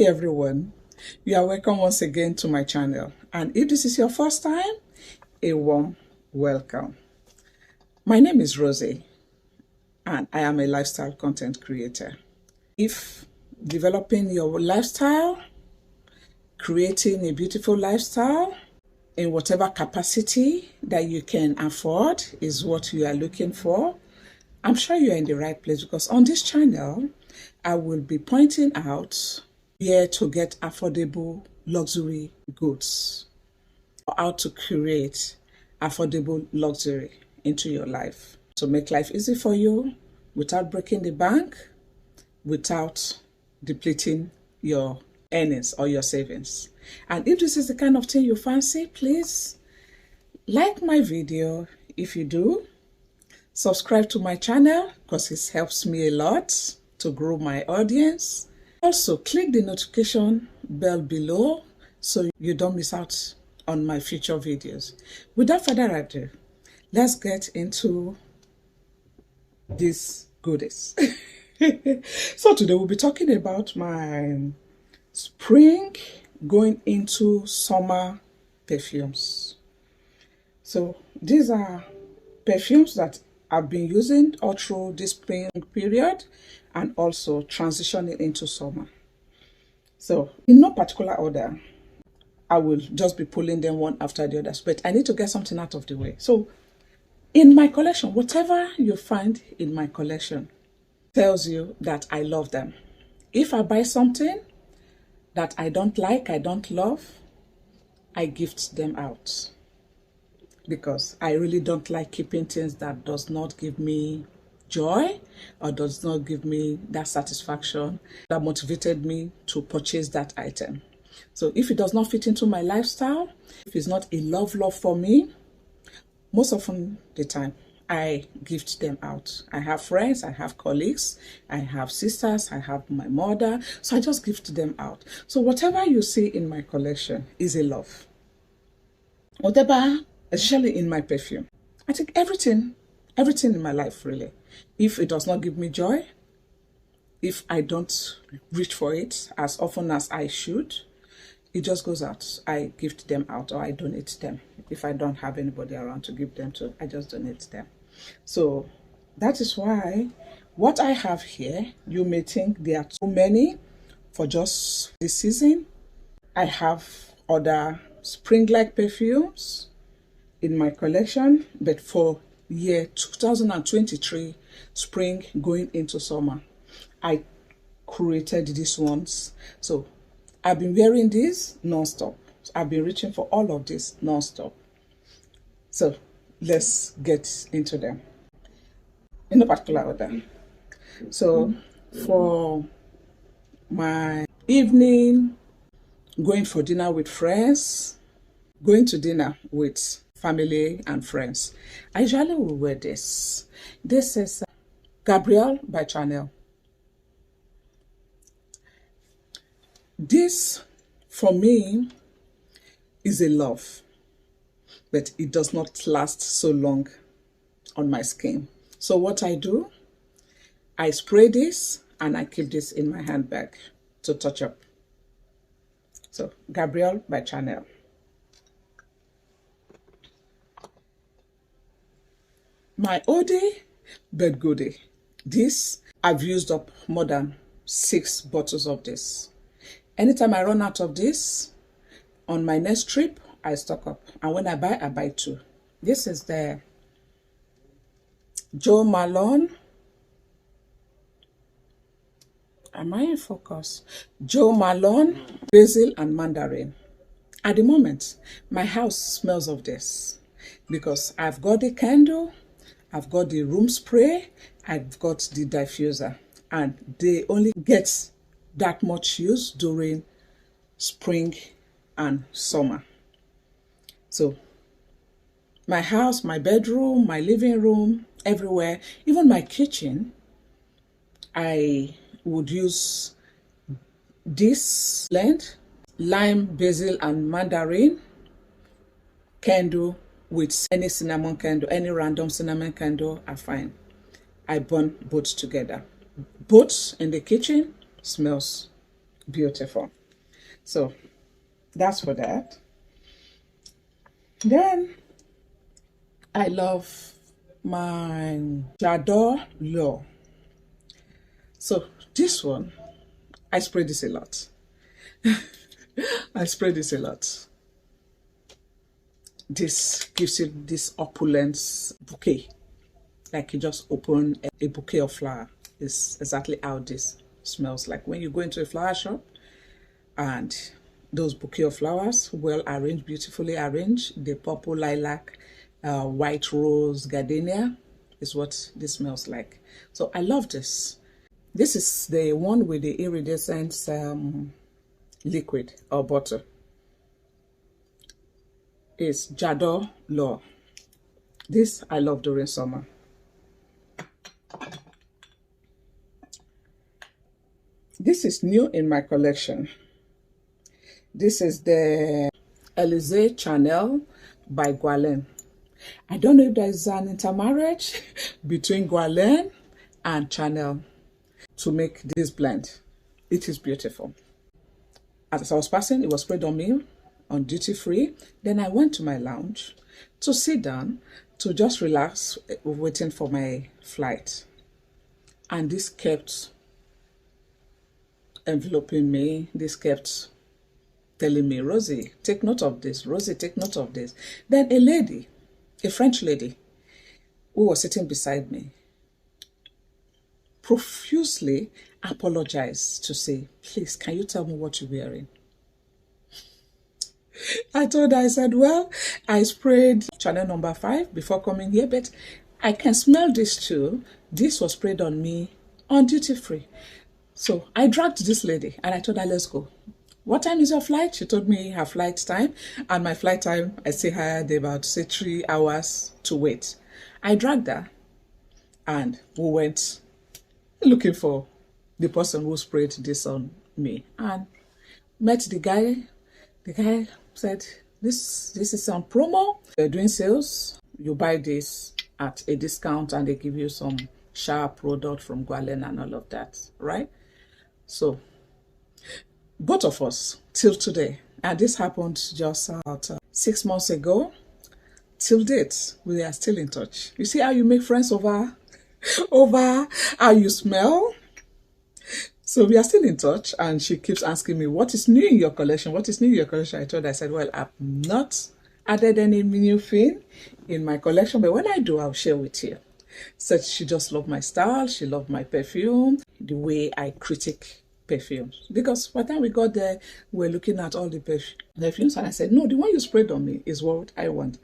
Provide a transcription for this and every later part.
everyone, you are welcome once again to my channel, and if this is your first time, a warm welcome. My name is Rosie and I am a lifestyle content creator. If developing your lifestyle, creating a beautiful lifestyle in whatever capacity that you can afford is what you are looking for, I'm sure you're in the right place, because on this channel I will be pointing out where to get affordable luxury goods, or how to curate affordable luxury into your life to make life easy for you without breaking the bank, without depleting your earnings or your savings. And if this is the kind of thing you fancy, please like my video. If you do, subscribe to my channel because it helps me a lot to grow my audience. Also, click the notification bell below so you don't miss out on my future videos. Without further ado, let's get into these goodies. So today we'll be talking about my spring going into summer perfumes. So these are perfumes that I've been using all through this spring period and also transitioning into summer. So in no particular order, I will just be pulling them one after the other, but I need to get something out of the way. So in my collection, whatever you find in my collection tells you that I love them. If I buy something that I don't like, I don't love, I gift them out, because I really don't like keeping things that does not give me joy or does not give me that satisfaction that motivated me to purchase that item. So if it does not fit into my lifestyle, if it's not a love for me, most often the time I gift them out. I have friends, I have colleagues, I have sisters, I have my mother, so I just gift them out. So whatever you see in my collection is a love. Whatever, especially in my perfume, I think everything in my life really, if it does not give me joy, if I don't reach for it as often as I should, it just goes out. I gift them out or I donate them. If I don't have anybody around to give them to, I just donate them. So that is why what I have here, you may think there are too many for just this season. I have other spring-like perfumes in my collection, but for year 2023, spring going into summer, I curated these ones. So I've been wearing these non-stop. I've been reaching for all of this non-stop. So let's get into them in no particular order. So for my evening, going for dinner with friends, going to dinner with family and friends, I usually will wear this. This is Gabrielle by Chanel. This for me is a love, but it does not last so long on my skin. So what I do, I spray this and I keep this in my handbag to touch up. So Gabrielle by Chanel. My oldie but goodie. This, I've used up more than 6 bottles of this. Anytime I run out of this, on my next trip, I stock up. And when I buy 2. This is the Jo Malone. Am I in focus? Jo Malone, Basil and Manderin. At the moment, my house smells of this because I've got the candle, I've got the room spray, I've got the diffuser, and they only get that much use during spring and summer. So my house, my bedroom, my living room, everywhere, even my kitchen, I would use this blend, lime, basil and mandarin candle with any cinnamon candle, any random cinnamon candle are fine. I burn both together. Both in the kitchen smells beautiful. So that's for that. Then I love my Yardley. So this one, I spray this a lot. I spray this a lot. This gives you this opulence bouquet. Like you just open a bouquet of flower. It's exactly how this smells like. When you go into a flower shop and those bouquet of flowers, well arranged, beautifully arranged, the purple lilac, white rose, gardenia is what this smells like. So I love this. This is the one with the iridescent liquid or bottle. It's Yardley. This I love during summer. This is new in my collection. This is the Elixir Charnel by Guerlain. I don't know if there is an intermarriage between Guerlain and Charnel to make this blend. It is beautiful. As I was passing, it was sprayed on me on duty free. Then I went to my lounge to sit down to just relax, waiting for my flight. And this kept enveloping me. This kept telling me, Rosie, take note of this. Rosie, take note of this. Then a lady, a French lady, who was sitting beside me, profusely apologized to say, please, can you tell me what you're wearing? I told her, I said, well, I sprayed Chanel number 5 before coming here, but I can smell this too. This was sprayed on me on duty free. So I dragged this lady and I told her, let's go. What time is your flight? She told me her flight time, and my flight time, I still had about, say, 3 hours to wait. I dragged her and we went looking for the person who sprayed this on me and met the guy. The guy said, this is on promo. They're doing sales. You buy this at a discount and they give you some shower product from Guerlain and all of that, right? So both of us till today, and this happened just about 6 months ago, till date, we are still in touch. You see how you make friends over how you smell? So we are still in touch, and she keeps asking me, what is new in your collection? What is new in your collection? I told her, I said, well, I've not added any new thing in my collection, but when I do, I'll share with you. So she just loved my style. She loved my perfume, the way I critique perfumes. Because by the time we got there, we were looking at all the perfumes, and I said, no, the one you sprayed on me is what I want.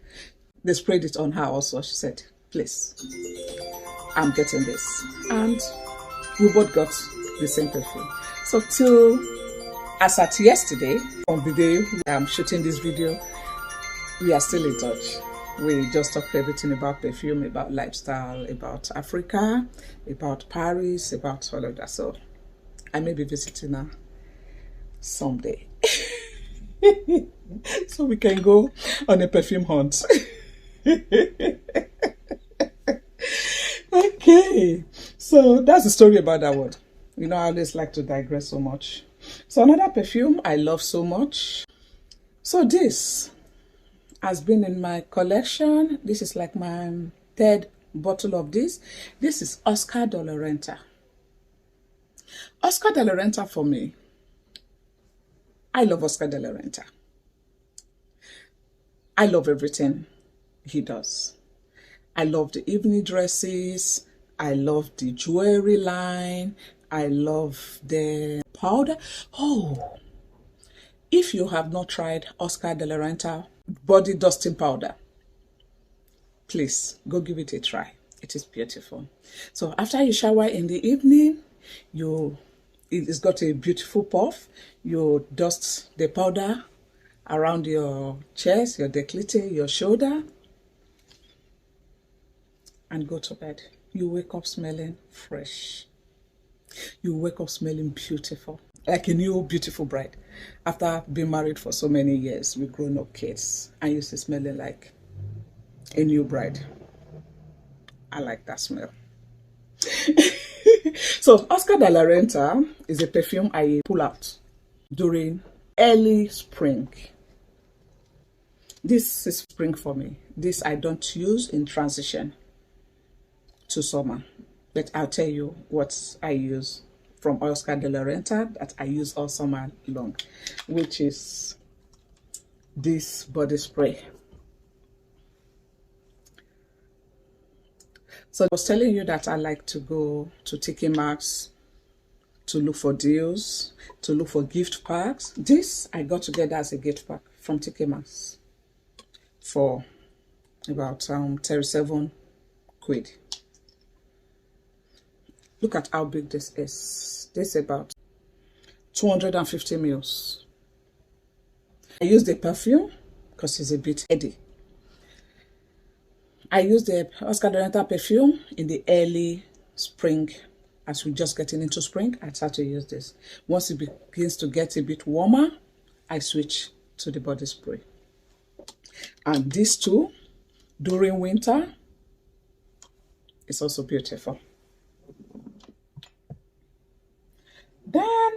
They sprayed it on her also. She said, please, I'm getting this. And we both got the same perfume. So till as at yesterday, on the day I'm shooting this video, we are still in touch. We just talked everything about perfume, about lifestyle, about Africa, about Paris, about all of that. So I may be visiting her someday. So we can go on a perfume hunt. Okay, so that's the story about that one. You know, I always like to digress so much. So another perfume I love so much. So this has been in my collection. This is like my 3rd bottle of this. This is Oscar de la Renta. Oscar de la Renta for me. I love Oscar de la Renta. I love everything he does. I love the evening dresses. I love the jewelry line. I love the powder. Oh, if you have not tried Oscar de la Renta body dusting powder, please go give it a try. It is beautiful. So after you shower in the evening, it's got a beautiful puff. You dust the powder around your chest, your décolleté, your shoulder, and go to bed. You wake up smelling fresh. You wake up smelling beautiful, like a new beautiful bride. After being married for so many years with grown-up kids, and you're still smelling like a new bride. I like that smell. So Oscar de la Renta is a perfume I pull out during early spring. This is spring for me. This I don't use in transition to summer, but I'll tell you what I use from Oscar de la Renta that I use all summer long, which is this body spray. So I was telling you that I like to go to TK Maxx to look for deals, to look for gift packs. This I got together as a gift pack from TK Maxx for about 37 quid. Look at how big this is. This is about 250 mils. I use the perfume because it's a bit heady. I use the Oscar de la Renta perfume in the early spring. As we're just getting into spring, I start to use this. Once it begins to get a bit warmer, I switch to the body spray. And these two, during winter, it's also beautiful. Then,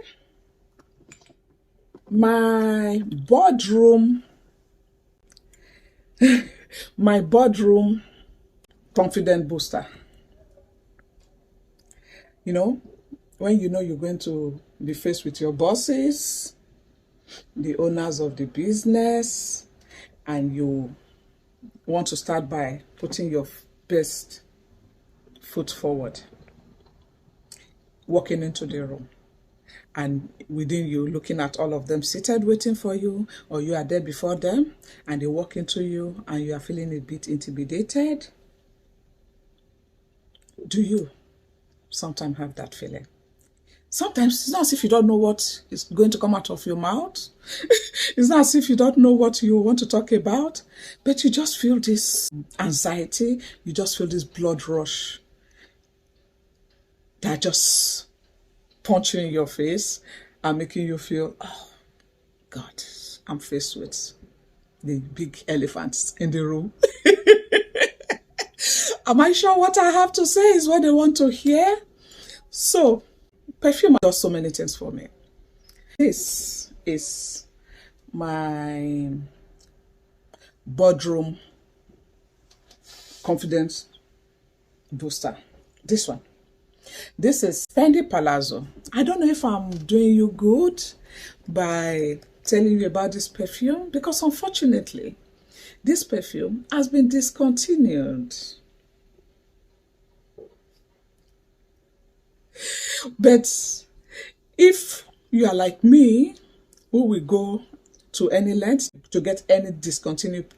my boardroom confidence booster. You know, when you know you're going to be faced with your bosses, the owners of the business, and you want to start by putting your best foot forward, walking into the room, and within you looking at all of them seated waiting for you, or you are there before them and they walk into you and you are feeling a bit intimidated. Do you sometimes have that feeling? Sometimes it's not as if you don't know what is going to come out of your mouth. It's not as if you don't know what you want to talk about, but you just feel this anxiety, you just feel this blood rush that just punch you in your face and making you feel, oh God, I'm faced with the big elephants in the room. Am I sure what I have to say is what they want to hear? So, perfume does so many things for me. This is my boardroom confidence booster. This one. This is Fendi Palazzo. I don't know if I'm doing you good by telling you about this perfume, because unfortunately, this perfume has been discontinued. But if you are like me, who will go to any length to get any discontinued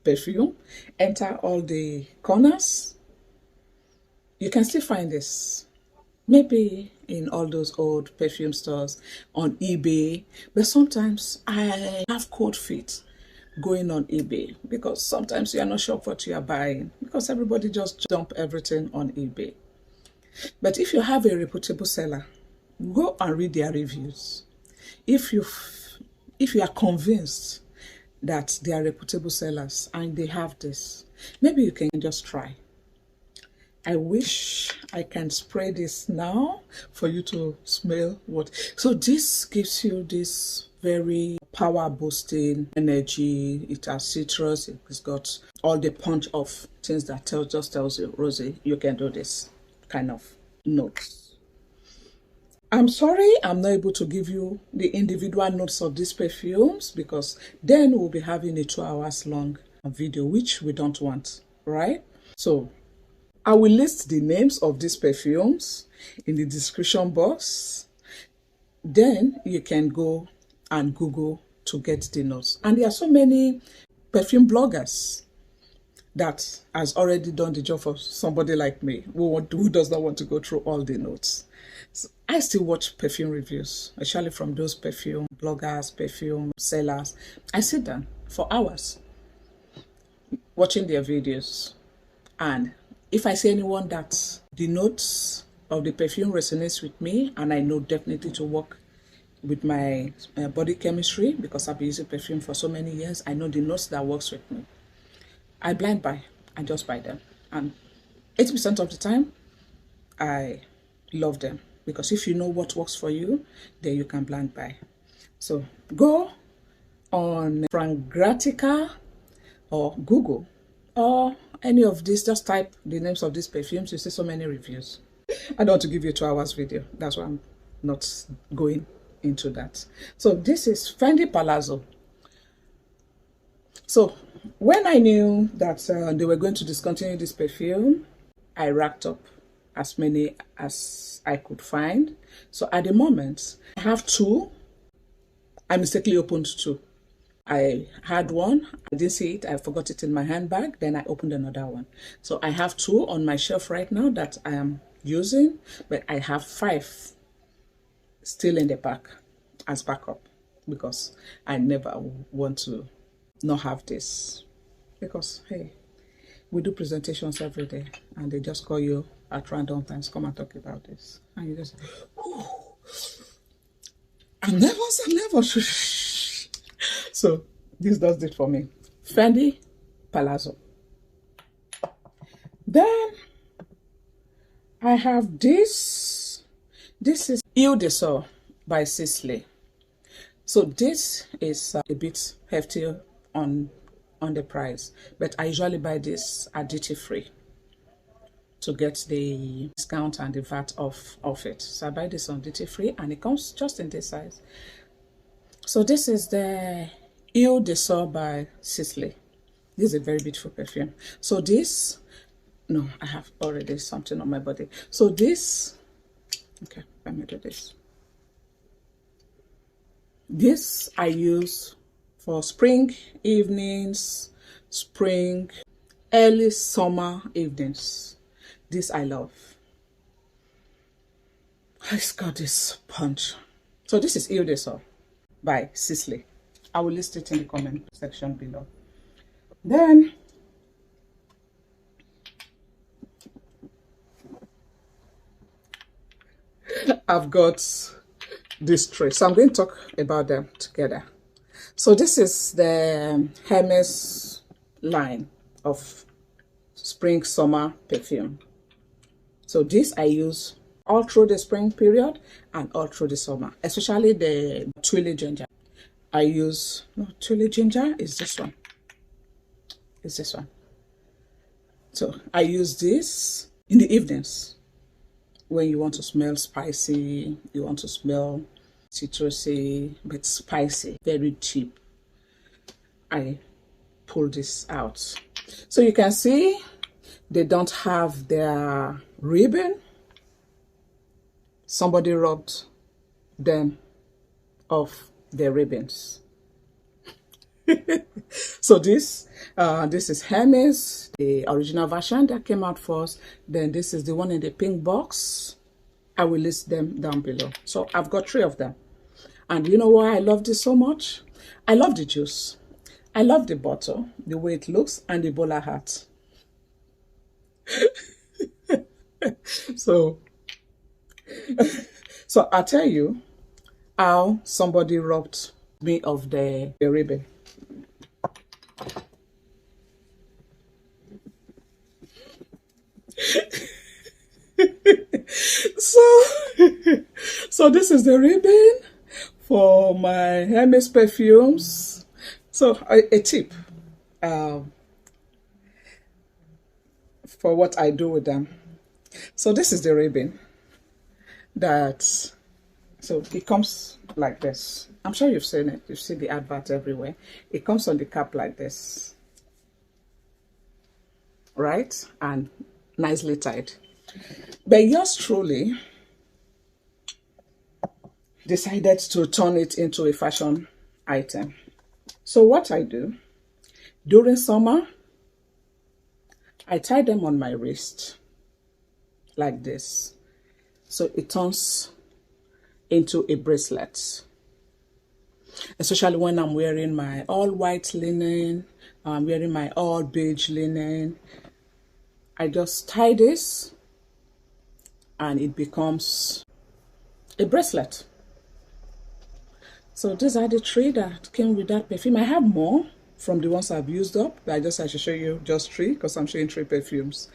perfume, enter all the corners, you can still find this. Maybe in all those old perfume stores, on eBay, but sometimes I have cold feet going on eBay because sometimes you are not sure what you are buying because everybody just dump everything on eBay. But if you have a reputable seller, go and read their reviews. If you are convinced that they are reputable sellers and they have this, maybe you can just try. I wish I can spray this now for you to smell what. So this gives you this very power boosting energy. It has citrus. It's got all the punch of things that just tells you, Rosie, you can do this kind of notes. I'm sorry I'm not able to give you the individual notes of these perfumes because then we'll be having a 2 hours long video, which we don't want, right? So I will list the names of these perfumes in the description box. Then you can go and Google to get the notes. And there are so many perfume bloggers that has already done the job for somebody like me who does not want to go through all the notes. So I still watch perfume reviews, especially from those perfume bloggers, perfume sellers. I sit down for hours watching their videos, and if I see anyone that the notes of the perfume resonates with me, and I know definitely to work with my body chemistry because I've been using perfume for so many years, I know the notes that works with me. I blind buy. I just buy them. And 80% of the time, I love them. Because if you know what works for you, then you can blind buy. So go on Frangratica or Google or any of these, just type the names of these perfumes. You see so many reviews. I don't want to give you 2 hours video. That's why I'm not going into that. So this is Fendi Palazzo. So when I knew that they were going to discontinue this perfume, I racked up as many as I could find. So at the moment, I have 2. I mistakenly opened 2. I had one, I didn't see it, I forgot it in my handbag, then I opened another one. So I have 2 on my shelf right now that I am using, but I have 5 still in the pack as backup, because I never want to not have this, because hey, we do presentations every day and they just call you at random times, come and talk about this, and you just, I never. So this does it for me. Fendi Palazzo. Then I have this. This is Ile de Sol by Sisley. So this is a bit heftier on the price, but I usually buy this at duty free to get the discount and the VAT off it. So I buy this on duty free and it comes just in this size. So this is the Ile de Sol by Sisley. This is a very beautiful perfume. So this, no, I have already something on my body. So this, okay, let me do this. This I use for spring evenings, spring, early summer evenings. This I love. It's got this punch. So this is Ile de Sol by Sisley. I will list it in the comment section below. Then I've got this tray, so I'm going to talk about them together. So this is the Hermes line of spring summer perfume. So this I use all through the spring period and all through the summer, especially the Twilly ginger. I use, no, Twilly ginger is this one. It's this one. So I use this in the evenings when you want to smell spicy, you want to smell citrusy, but spicy, very cheap. I pull this out. So you can see they don't have their ribbon. Somebody rubbed them off their ribbons. So this is Hermes, the original version that came out first. Then this is the one in the pink box. I will list them down below. So I've got 3 of them. And you know why I love this so much? I love the juice. I love the bottle, the way it looks, and the bowler hat. So I'll tell you how somebody robbed me of the ribbon. So this is the ribbon for my Hermes perfumes. So a tip for what I do with them. So this is the ribbon that, so it comes like this. I'm sure you've seen it. You've seen the advert everywhere. It comes on the cap like this, right? And nicely tied. But yours truly decided to turn it into a fashion item. So what I do, during summer, I tie them on my wrist like this. So it turns into a bracelet. Especially when I'm wearing my all white linen, I'm wearing my all beige linen. I just tie this and it becomes a bracelet. So these are the 3 that came with that perfume. I have more from the ones I've used up, but I should show you just 3 because I'm showing 3 perfumes.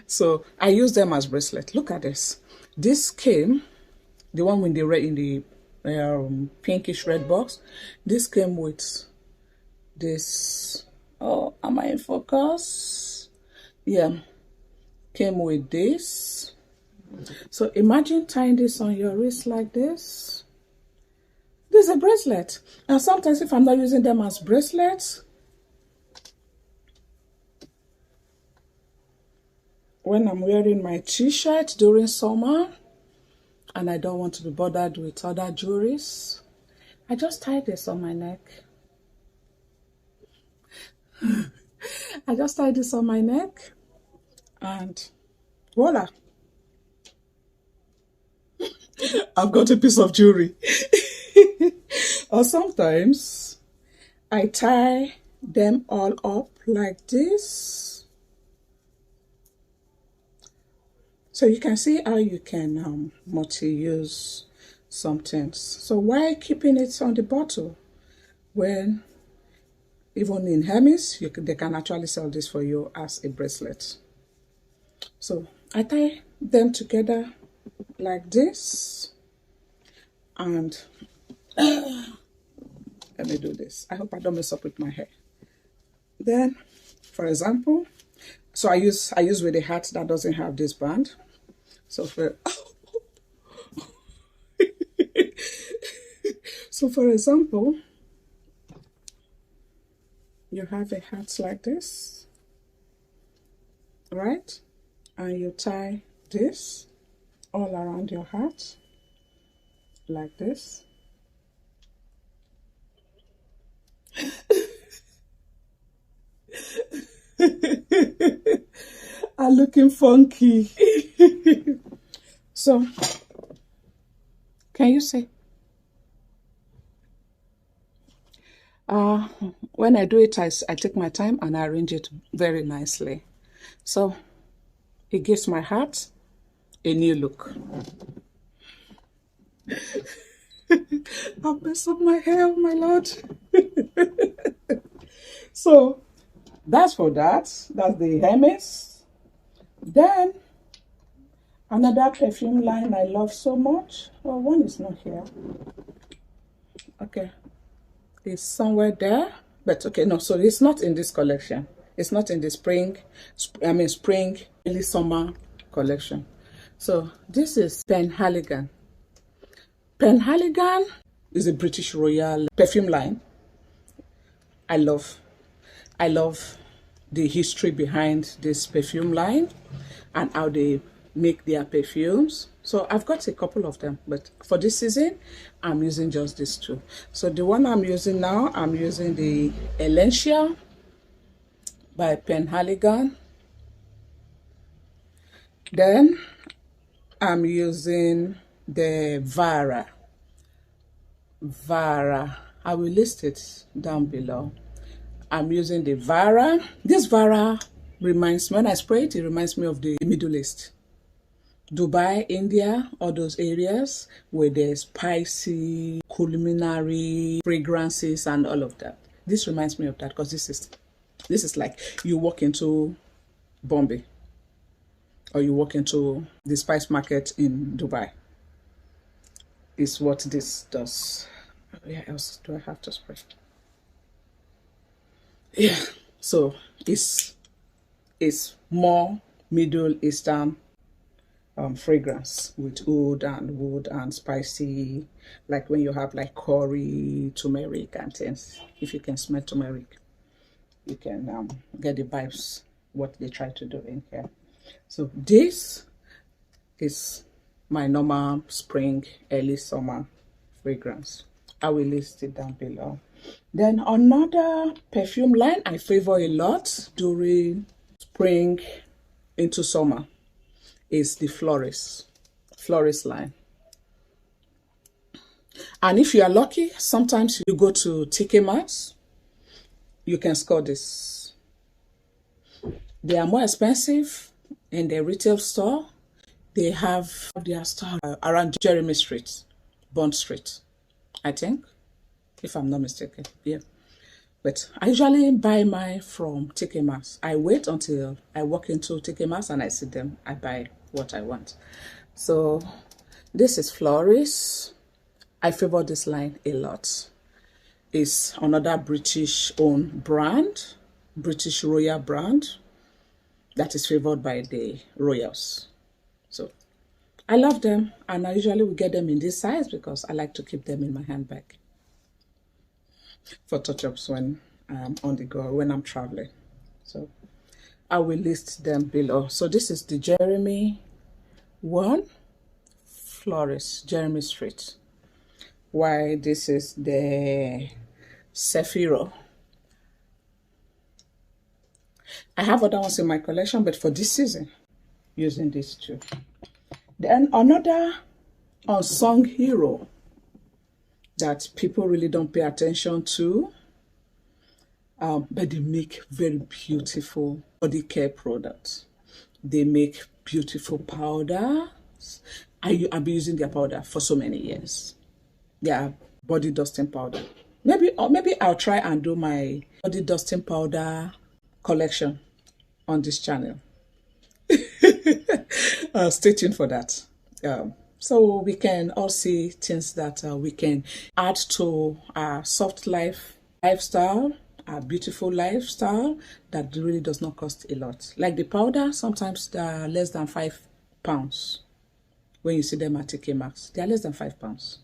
So I use them as bracelet. Look at this. This came, the one with the red in the pinkish red box. This came with this. Oh, am I in focus? Yeah, came with this. So imagine tying this on your wrist like this. This is a bracelet. And sometimes if I'm not using them as bracelets, when I'm wearing my t-shirt during summer and I don't want to be bothered with other jewelries, I just tie this on my neck. I just tie this on my neck and voila. I've got a piece of jewelry. Or sometimes I tie them all up like this. So you can see how you can multi-use some things. So why keeping it on the bottle when even in Hermes they can actually sell this for you as a bracelet? So I tie them together like this, and let me do this. I hope I don't mess up with my hair. Then, for example, so I use with a hat that doesn't have this band. So for example, you have a hat like this, right? And you tie this all around your hat like this. I'm looking funky. So, can you see? When I do it, I take my time and I arrange it very nicely. So, it gives my hat a new look. I've messed up my hair, my lord. So, that's for that. That's the Hermes. Then, another perfume line I love so much. Oh, one is not here. Okay. It's somewhere there. But okay, no, so it's not in this collection. It's not in the spring, early summer collection. So, this is Penhaligon. Penhaligon is a British royal perfume line. I love the history behind this perfume line and how they make their perfumes. So I've got a couple of them, but for this season, I'm using just these two. So the one I'm using now, I'm using the Ellenisia by Penhaligon. Then I'm using the Vaara. I will list it down below. I'm using the Vaara. This Vaara reminds me, when I spray it, it reminds me of the Middle East. Dubai, India, all those areas where there's spicy, culinary fragrances and all of that. This reminds me of that because this is like you walk into Bombay or you walk into the spice market in Dubai. Is what this does. Where else do I have to spray? Yeah, so it's more Middle Eastern fragrance with wood and spicy, like when you have like curry, turmeric and things. If you can smell turmeric, you can get the vibes what they try to do in here. So this is my normal spring, early summer fragrance. I will list it down below. Then another perfume line I favor a lot during spring into summer is the Flores line. And if you are lucky, sometimes you go to TK Maxx, you can score this. They are more expensive in the retail store. They have their store around Jeremy Street, Bond Street, I think, if I'm not mistaken. Yeah. But I usually buy mine from TK Maxx. I wait until I walk into TK Maxx and I see them. I buy what I want. So this is Flores. I favor this line a lot. It's another British owned brand, British royal brand that is favored by the royals. So I love them, and I usually will get them in this size because I like to keep them in my handbag for touch-ups when I'm on the go, when I'm traveling. So I will list them below. So this is the Jeremy one, Flores, Jeremy Street. While this is the Cefiro. I have other ones in my collection, but for this season, using these two. Then another unsung hero that people really don't pay attention to, but they make very beautiful body care products. They make beautiful powders. I've been using their powder for so many years. Yeah, body dusting powder. Maybe I'll try and do my body dusting powder collection on this channel. Stay tuned for that. So we can all see things that we can add to our soft lifestyle, our beautiful lifestyle that really does not cost a lot. Like the powder, sometimes they're less than £5. When you see them at TK Maxx, they're less than £5.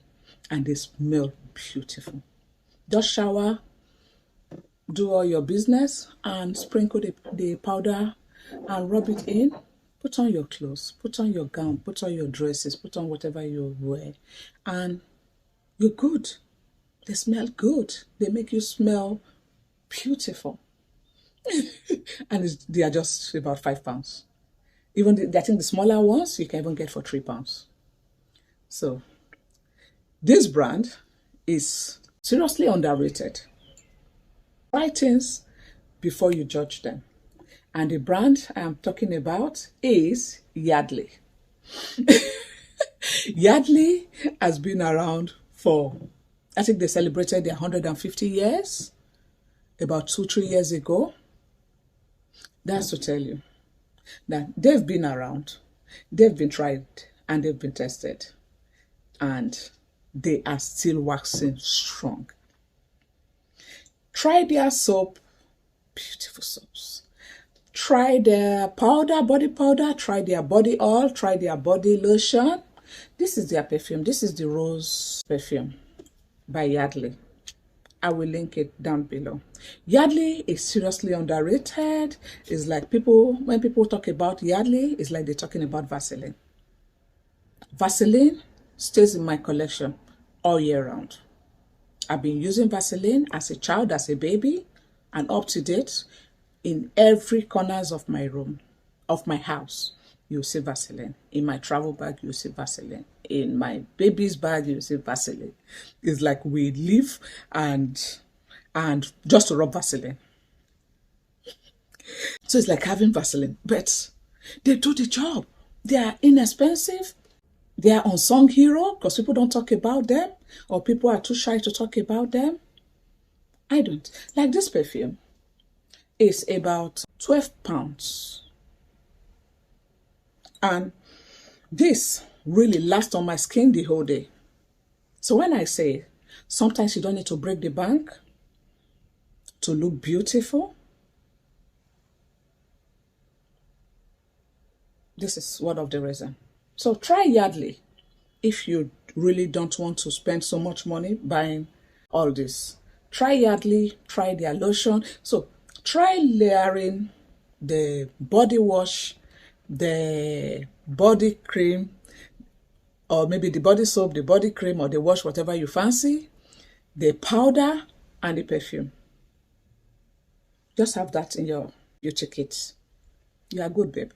And they smell beautiful. Just shower, do all your business, and sprinkle the powder and rub it in. Put on your clothes, put on your gown, put on your dresses, put on whatever you wear, and you're good. They smell good. They make you smell beautiful. And they are just about £5. Even I think the smaller ones you can even get for £3. So this brand is seriously underrated. Try things before you judge them. And the brand I'm talking about is Yardley. Yardley has been around for, I think they celebrated their 150 years about 2-3 years ago. That's to tell you that they've been around, they've been tried, and they've been tested. And they are still waxing strong. Try their soap, beautiful soaps. Try their powder, body powder. Try their body oil. Try their body lotion. This is their perfume. This is the Rose perfume by Yardley. I will link it down below. Yardley is seriously underrated. It's like when people talk about Yardley, it's like they're talking about Vaseline. Vaseline stays in my collection all year round. I've been using Vaseline as a child, as a baby, and up to date. In every corners of my room, of my house, you'll see Vaseline. In my travel bag, you'll see Vaseline. In my baby's bag, you'll see Vaseline. It's like we live and just to rub Vaseline. So it's like having Vaseline, but they do the job. They are inexpensive. They are unsung hero because people don't talk about them, or people are too shy to talk about them. I don't. Like this perfume is about £12. And this really lasts on my skin the whole day. So when I say sometimes you don't need to break the bank to look beautiful, this is one of the reasons. So try Yardley if you really don't want to spend so much money buying all this. Try Yardley, try their lotion. So try layering the body wash, the body cream, or maybe the body soap, the body cream, or the wash, whatever you fancy, the powder, and the perfume. Just have that in your beauty kit. You are good, babe.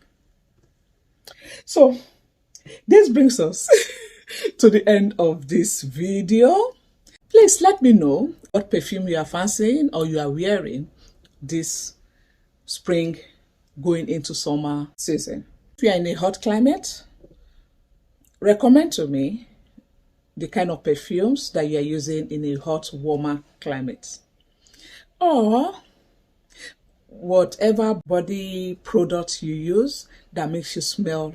So this brings us to the end of this video. Please let me know what perfume you are fancying or you are wearing this spring going into summer season. If you are in a hot climate, recommend to me the kind of perfumes that you are using in a hot, warmer climate. Or whatever body product you use that makes you smell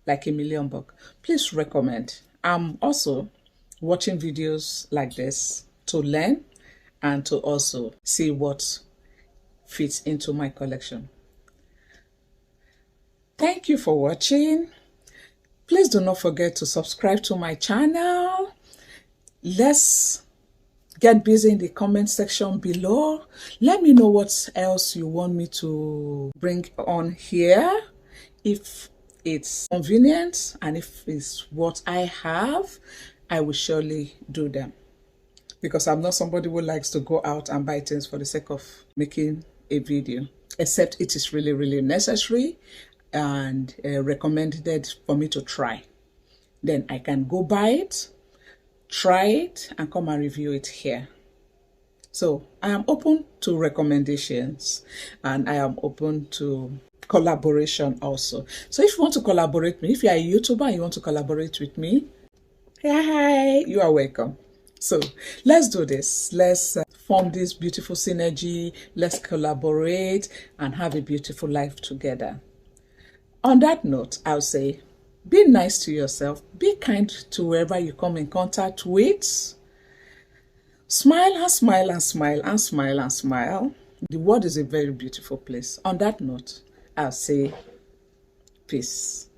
like $1,000,000. Please recommend. I'm also watching videos like this to learn and to also see what fits into my collection. Thank you for watching. Please do not forget to subscribe to my channel. Let's get busy in the comment section below. Let me know what else you want me to bring on here. If it's convenient and if it's what I have, I will surely do them. Because I'm not somebody who likes to go out and buy things for the sake of making a video. Except it is really, really necessary and recommended for me to try. Then I can go buy it, try it, and come and review it here. So I am open to recommendations and I am open to collaboration also. So if you want to collaborate with me, if you are a YouTuber and you want to collaborate with me, hi, you are welcome. So let's do this. Let's form this beautiful synergy. Let's collaborate and have a beautiful life together. On that note, I'll say, be nice to yourself. Be kind to whoever you come in contact with. Smile and smile and smile and smile and smile. The world is a very beautiful place. On that note, I'll say peace.